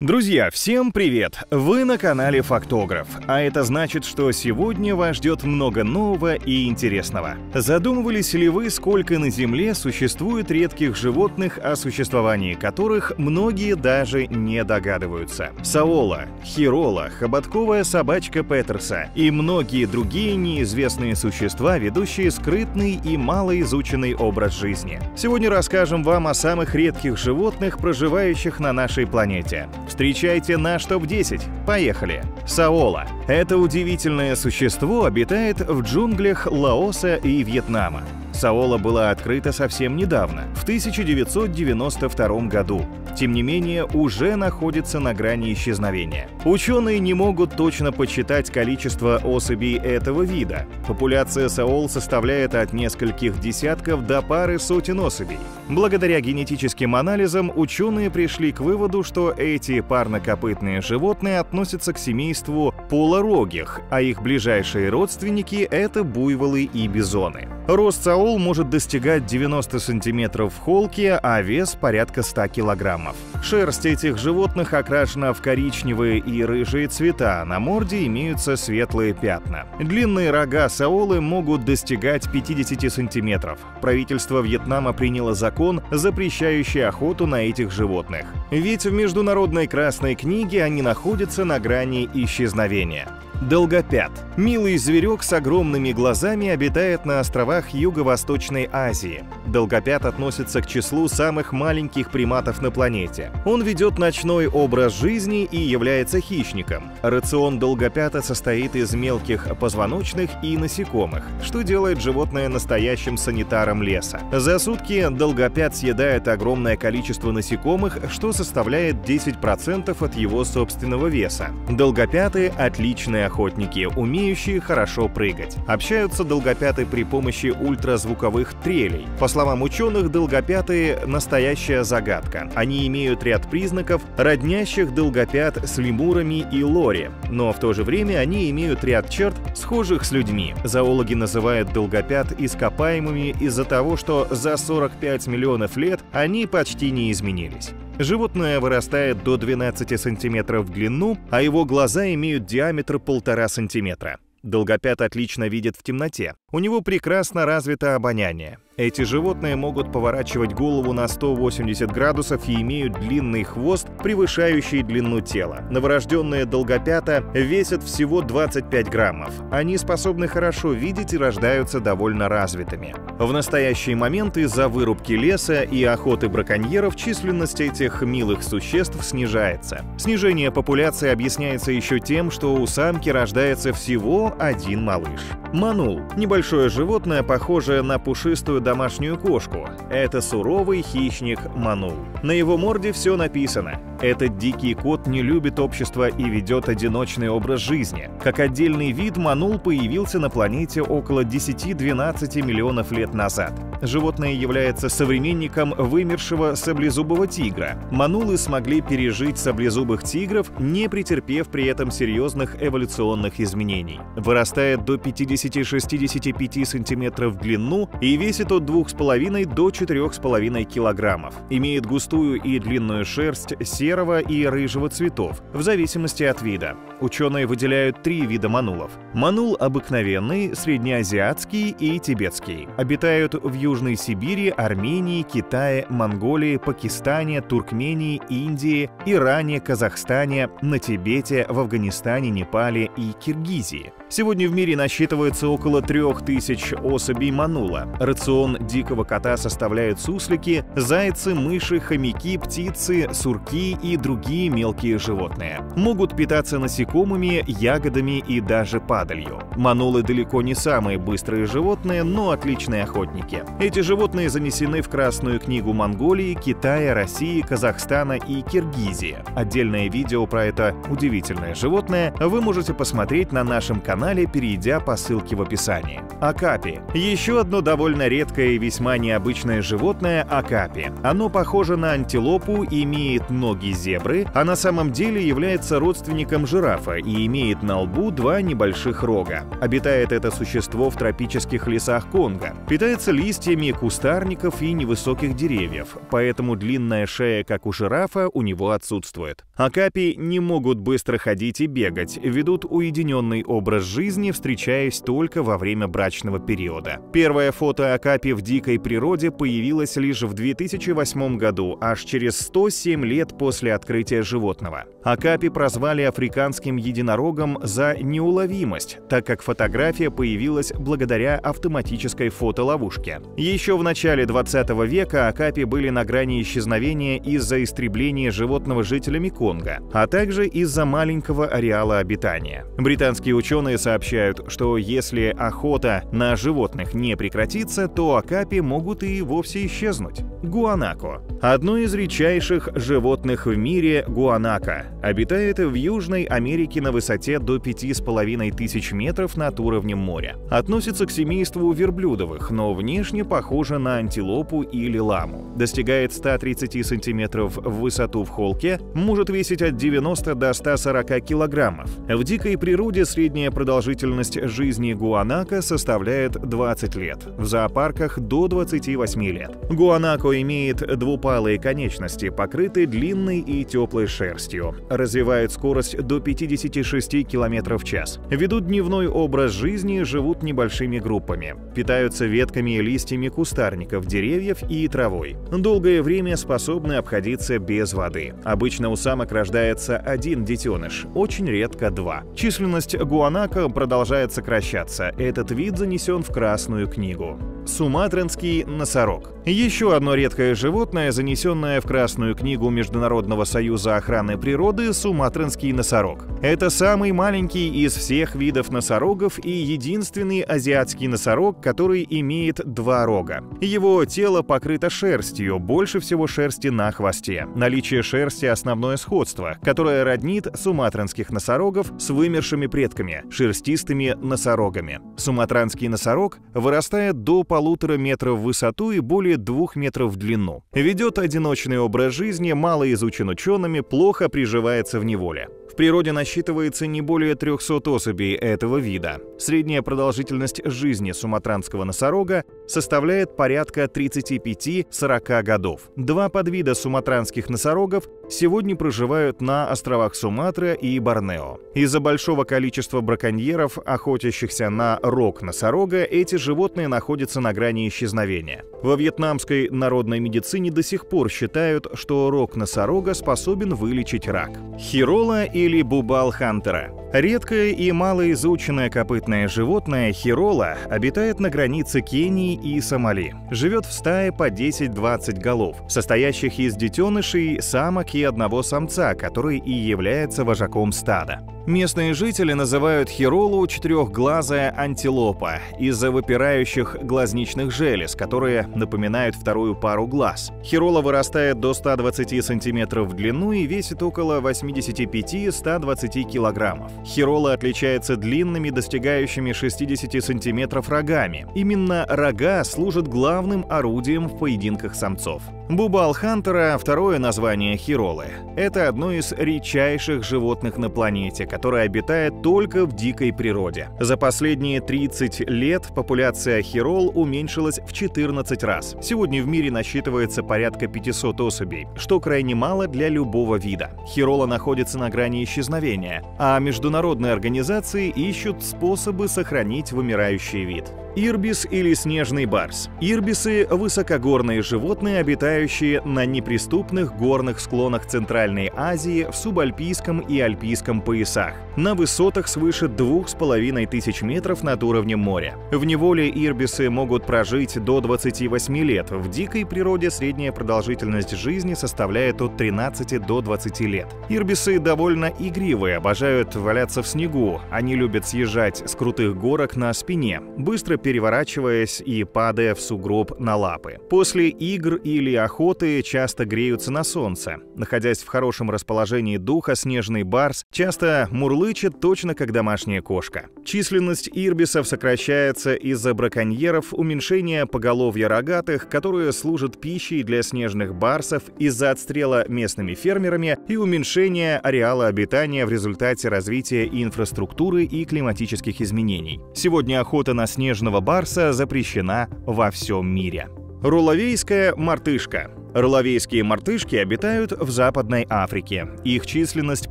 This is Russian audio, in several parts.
Друзья, всем привет! Вы на канале Фактограф, а это значит, что сегодня вас ждет много нового и интересного. Задумывались ли вы, сколько на Земле существует редких животных, о существовании которых многие даже не догадываются? Саола, хирола, хоботковая собачка Петерса и многие другие неизвестные существа, ведущие скрытный и малоизученный образ жизни. Сегодня расскажем вам о самых редких животных, проживающих на нашей планете. Встречайте наш топ-10. Поехали! Саола. Это удивительное существо обитает в джунглях Лаоса и Вьетнама. Саола была открыта совсем недавно, в 1992 году. Тем не менее, уже находится на грани исчезновения. Ученые не могут точно подсчитать количество особей этого вида. Популяция саол составляет от нескольких десятков до пары сотен особей. Благодаря генетическим анализам ученые пришли к выводу, что эти парнокопытные животные относятся к семейству полорогих, а их ближайшие родственники — это буйволы и бизоны. Рост саол может достигать 90 сантиметров в холке, а вес порядка 100 килограммов. Шерсть этих животных окрашена в коричневые и рыжие цвета, на морде имеются светлые пятна. Длинные рога саолы могут достигать 50 сантиметров. Правительство Вьетнама приняло закон, запрещающий охоту на этих животных. Ведь в Международной Красной книге они находятся на грани исчезновения. Долгопят. Милый зверек с огромными глазами обитает на островах Юго-Восточной Азии. Долгопят относится к числу самых маленьких приматов на планете. Он ведет ночной образ жизни и является хищником. Рацион долгопята состоит из мелких позвоночных и насекомых, что делает животное настоящим санитаром леса. За сутки долгопят съедает огромное количество насекомых, что составляет 10% от его собственного веса. Долгопяты – отличные охотники, умеющие хорошо прыгать. Общаются долгопяты при помощи ультразвуковых трелей. По словам ученых, долгопяты – настоящая загадка. Они имеют ряд признаков, роднящих долгопят с лемурами и лори, но в то же время они имеют ряд черт, схожих с людьми. Зоологи называют долгопят ископаемыми из-за того, что за 45 миллионов лет они почти не изменились. Животное вырастает до 12 сантиметров в длину, а его глаза имеют диаметр 1,5 сантиметра. Долгопят отлично видит в темноте. У него прекрасно развито обоняние. Эти животные могут поворачивать голову на 180 градусов и имеют длинный хвост, превышающий длину тела. Новорожденные долгопята весят всего 25 граммов. Они способны хорошо видеть и рождаются довольно развитыми. В настоящий момент из-за вырубки леса и охоты браконьеров численность этих милых существ снижается. Снижение популяции объясняется еще тем, что у самки рождается всего один малыш. Манул – небольшое животное, похожее на пушистую домашнюю кошку. Это суровый хищник манул. На его морде все написано. Этот дикий кот не любит общество и ведет одиночный образ жизни. Как отдельный вид, манул появился на планете около 10-12 миллионов лет назад. Животное является современником вымершего саблезубого тигра. Манулы смогли пережить саблезубых тигров, не претерпев при этом серьезных эволюционных изменений. Вырастает до 50-65 сантиметров в длину и весит от 2,5 до 4,5 килограммов. Имеет густую и длинную шерсть серого и рыжего цветов, в зависимости от вида. Ученые выделяют 3 вида манулов. Манул обыкновенный, среднеазиатский и тибетский. Обитают в Южной Сибири, Армении, Китае, Монголии, Пакистане, Туркмении, Индии, Иране, Казахстане, на Тибете, в Афганистане, Непале и Киргизии. Сегодня в мире насчитывается около 3000 особей манула. Рацион дикого кота составляют суслики, зайцы, мыши, хомяки, птицы, сурки и другие мелкие животные. Могут питаться насекомыми, ягодами и даже падалью. Манулы далеко не самые быстрые животные, но отличные охотники. Эти животные занесены в Красную книгу Монголии, Китая, России, Казахстана и Киргизии. Отдельное видео про это удивительное животное вы можете посмотреть на нашем канале, перейдя по ссылке в описании. Окапи. Еще одно довольно редкое и весьма необычное животное – окапи. Оно похоже на антилопу, имеет ноги аналоги зебры, а на самом деле является родственником жирафа и имеет на лбу два небольших рога. Обитает это существо в тропических лесах Конго. Питается листьями кустарников и невысоких деревьев, поэтому длинная шея, как у жирафа, у него отсутствует. Окапи не могут быстро ходить и бегать, ведут уединенный образ жизни, встречаясь только во время брачного периода. Первое фото окапи в дикой природе появилось лишь в 2008 году, аж через 107 лет после открытия животного. Окапи прозвали африканским единорогом за неуловимость, так как фотография появилась благодаря автоматической фотоловушке. Еще в начале 20 века окапи были на грани исчезновения из-за истребления животного жителями Конго, а также из-за маленького ареала обитания. Британские ученые сообщают, что если охота на животных не прекратится, то окапи могут и вовсе исчезнуть. Гуанако. Одно из редчайших животных в мире, гуанако, обитает в Южной Америке на высоте до 5500 метров над уровнем моря. Относится к семейству верблюдовых, но внешне похоже на антилопу или ламу. Достигает 130 сантиметров в высоту в холке, может весить от 90 до 140 килограммов. В дикой природе средняя продолжительность жизни гуанако составляет 20 лет, в зоопарках до 28 лет. Гуанако имеет двупалые конечности, покрыты длинной и теплой шерстью, развивают скорость до 56 км в час, ведут дневной образ жизни, живут небольшими группами, питаются ветками и листьями кустарников, деревьев и травой. Долгое время способны обходиться без воды. Обычно у самок рождается один детеныш, очень редко два. Численность гуанако продолжает сокращаться. Этот вид занесен в Красную книгу. Суматринский носорог. Еще одно редкое животное, занесенное в Красную книгу Международного союза охраны природы, суматринский носорог. Это самый маленький из всех видов носорогов и единственный азиатский носорог, который имеет два рога. Его тело покрыто шерстью, больше всего шерсти на хвосте. Наличие шерсти – основное сходство, которое роднит суматринских носорогов с вымершими предками – шерстистыми носорогами. Суматринский носорог вырастает до 1,5 метра в высоту и более 2 метров в длину. Ведет одиночный образ жизни, мало изучен учеными, плохо приживается в неволе. В природе насчитывается не более 300 особей этого вида. Средняя продолжительность жизни суматранского носорога составляет порядка 35-40 годов. Два подвида суматранских носорогов сегодня проживают на островах Суматра и Борнео. Из-за большого количества браконьеров, охотящихся на рог носорога, эти животные находятся на грани исчезновения. Во вьетнамской народной медицине до сих пор считают, что рог носорога способен вылечить рак. Хирола или бубал хантера. Редкое и малоизученное копытное животное хирола обитает на границе Кении и Сомали. Живет в стае по 10-20 голов, состоящих из детенышей, самок и одного самца, который и является вожаком стада. Местные жители называют хиролу четырехглазая антилопа из-за выпирающих глазничных желез, которые напоминают вторую пару глаз. Хирола вырастает до 120 сантиметров в длину и весит около 85-120 килограммов. Хирола отличается длинными, достигающими 60 сантиметров рогами. Именно рога служат главным орудием в поединках самцов. Бубал хантера – второе название хиролы. Это одно из редчайших животных на планете, которое обитает только в дикой природе. За последние 30 лет популяция хирол уменьшилась в 14 раз. Сегодня в мире насчитывается порядка 500 особей, что крайне мало для любого вида. Хирола находится на грани исчезновения, а международные организации ищут способы сохранить вымирающий вид. Ирбис или снежный барс. Ирбисы – высокогорные животные, обитающие на неприступных горных склонах Центральной Азии в субальпийском и альпийском поясах, на высотах свыше 2500 метров над уровнем моря. В неволе ирбисы могут прожить до 28 лет. В дикой природе средняя продолжительность жизни составляет от 13 до 20 лет. Ирбисы довольно игривые, обожают валяться в снегу. Они любят съезжать с крутых горок на спине, быстро переворачиваясь и падая в сугроб на лапы. После игр или охоты часто греются на солнце. Находясь в хорошем расположении духа, снежный барс часто мурлычет точно как домашняя кошка. Численность ирбисов сокращается из-за браконьеров, уменьшения поголовья рогатых, которые служат пищей для снежных барсов из-за отстрела местными фермерами, и уменьшения ареала обитания в результате развития инфраструктуры и климатических изменений. Сегодня охота на снежного барса запрещена во всем мире. Руловейская мартышка. Руловейские мартышки обитают в Западной Африке. Их численность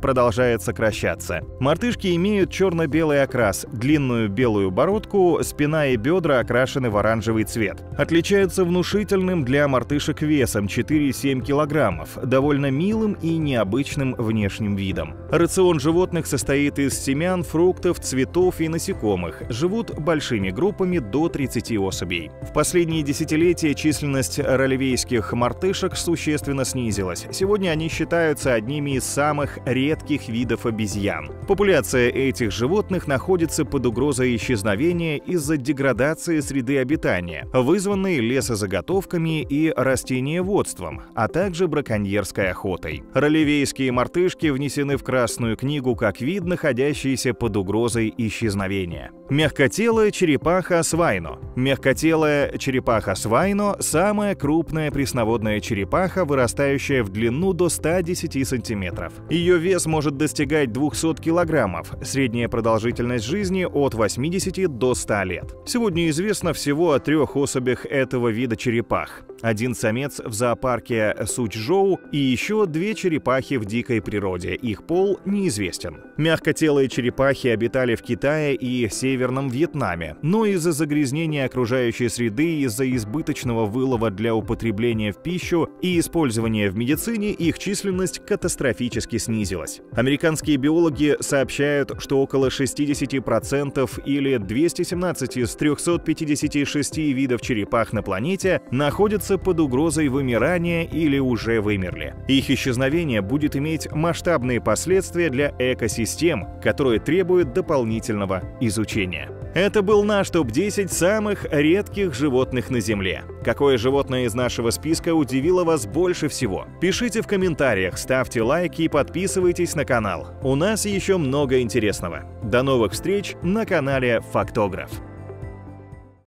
продолжает сокращаться. Мартышки имеют черно-белый окрас, длинную белую бородку, спина и бедра окрашены в оранжевый цвет. Отличаются внушительным для мартышек весом 4-7 килограммов, довольно милым и необычным внешним видом. Рацион животных состоит из семян, фруктов, цветов и насекомых. Живут большими группами до 30 особей. В последние десятилетия численность ролевейских мартышек существенно снизилась. Сегодня они считаются одними из самых редких видов обезьян. Популяция этих животных находится под угрозой исчезновения из-за деградации среды обитания, вызванной лесозаготовками и растениеводством, а также браконьерской охотой. Ролевейские мартышки внесены в Красную книгу как вид, находящийся под угрозой исчезновения. Мягкотелая черепаха свайно. Мягкотелая черепаха свайно – самая крупная пресноводная черепаха, вырастающая в длину до 110 сантиметров. Ее вес может достигать 200 килограммов, средняя продолжительность жизни от 80 до 100 лет. Сегодня известно всего о 3 особях этого вида черепах. Один самец в зоопарке Сучжоу и еще 2 черепахи в дикой природе. Их пол неизвестен. Мягкотелые черепахи обитали в Китае и Северном Вьетнаме, но из-за загрязнения окружающей среды, из-за избыточного вылова для употребления в пищу и использования в медицине, их численность катастрофически снизилась. Американские биологи сообщают, что около 60% или 217 из 356 видов черепах на планете находятся под угрозой вымирания или уже вымерли. Их исчезновение будет иметь масштабные последствия для экосистем, которые требуют дополнительного изучения. Это был наш топ-10 самых редких животных на Земле. Какое животное из нашего списка удивило вас больше всего? Пишите в комментариях, ставьте лайки и подписывайтесь на канал. У нас еще много интересного. До новых встреч на канале Фактограф.